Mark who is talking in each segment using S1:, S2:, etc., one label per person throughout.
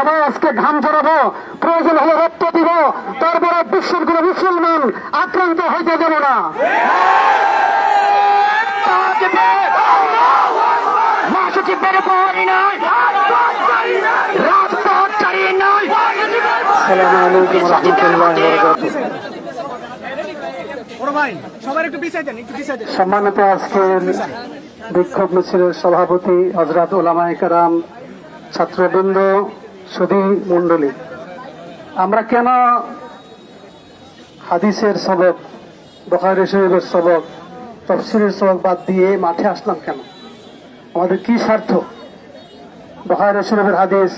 S1: সমাজকে ঘাম ঝরাবো, প্রয়োজন হলে রক্ত দিব, তারপরে বিশ্বের কোন মুসলমান আক্রান্ত হইতে দেব না। মহাসচিবের পরই নয়, রাজপথ ছাড়িয়ে নয়। আসসালামু আলাইকুম ওয়া রাহমাতুল্লাহি ওয়া বারাকাতুহু। সম্মানিত আজকের বিক্ষোভ মিছিলের সভাপতি হযরত উলামায়ে কেরাম, ছাত্রবৃন্দ, সুধী মণ্ডলী, আমরা কেন হাদিসের সবক, বুখারী শরীফের সবক, তাফসীরের সবক বাদ দিয়ে মাঠে আসলাম কেন? আমাদের কি স্বার্থ? বুখারী শরীফের হাদিস,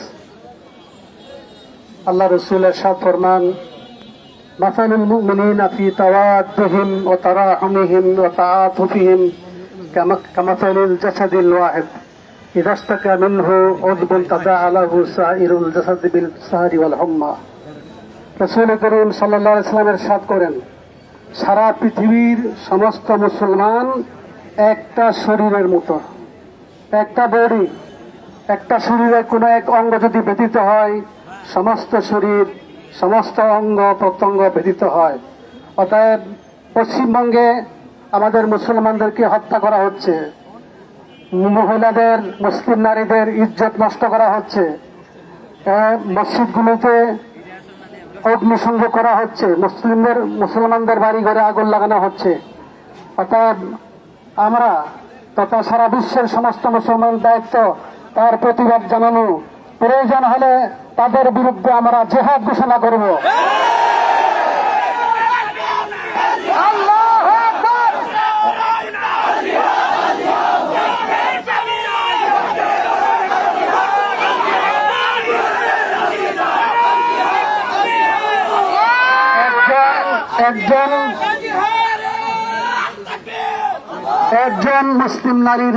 S1: আল্লাহ রাসূল ইরশাদ ফরমান, মাসালুল মুমিনিনা ফি তাওয়াদ্দুহিম ওয়া তারাহুমিহিম ওয়া তাআতুফিহিম কামাসালিল জাসাদিল ওয়াহিদ ইযা ইশতাকা মিনহু উযবুন তাদাআ লাহু সাইরুল জাসাদি বিল সাহরি ওয়াল হুম্মা। রাসূল করিম সাল্লাল্লাহু আলাইহি ওয়াসাল্লাম ইরশাদ করেন, সারা পৃথিবীর সমস্ত মুসলমান একটা শরীরের মতো, একটা বডি, একটা শরীরের কোনো এক অঙ্গ যদি ব্যতীত হয়, সমস্ত শরীর, সমস্ত অঙ্গ প্রত্যঙ্গ ব্যতীত হয়। অতএব পশ্চিমবঙ্গে আমাদের মুসলমানদেরকে হত্যা করা হচ্ছে, মহিলাদের, মুসলিম নারীদের ইজ্জত নষ্ট করা হচ্ছে, মসজিদগুলোতে অগ্নিসংযোগ করা হচ্ছে, মুসলমানদের বাড়ি ঘরে আগুন লাগানো হচ্ছে। অতএব আমরা তথা সারা বিশ্বের সমস্ত মুসলমান দায়িত্ব তার প্রতিবাদ জানানো, প্রয়োজন হলে তাদের বিরুদ্ধে আমরা জিহাদ ঘোষণা করব। একজন মুসলিম নারীর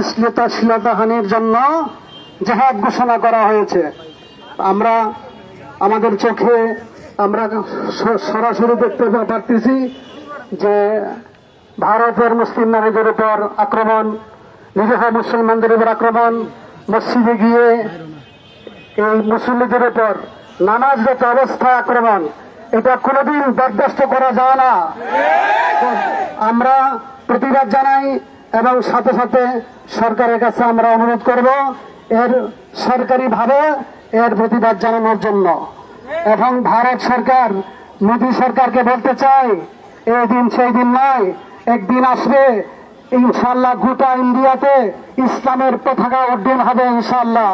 S1: শ্লীলতাহানির জন্য জিহাদ ঘোষণা করা হয়েছে। আমরা আমাদের চোখে আমরা সরাসরি দেখতে পারতেছি যে ভারতের মুসলিম নারীদের উপর আক্রমণ, নিরীহ মুসলমানদের উপর আক্রমণ, মসজিদে গিয়ে এই মুসল্লিদের উপর নামাজরত অবস্থায় আক্রমণ, এটা কোনোদিন বরদাস্ত করা যায় না। আমরা প্রতিবাদ জানাই এবং সাথে সাথে সরকারের কাছে আমরা অনুরোধ করব এর সরকারিভাবে এর প্রতিবাদ জানানোর জন্য। এবং ভারত সরকার, মোদী সরকারকে বলতে চাই, এই দিন সেই দিন নয়, একদিন আসবে ইনশাআল্লাহ গোটা ইন্ডিয়াতে ইসলামের পতাকা উড্ডীন হবে ইনশাআল্লাহ।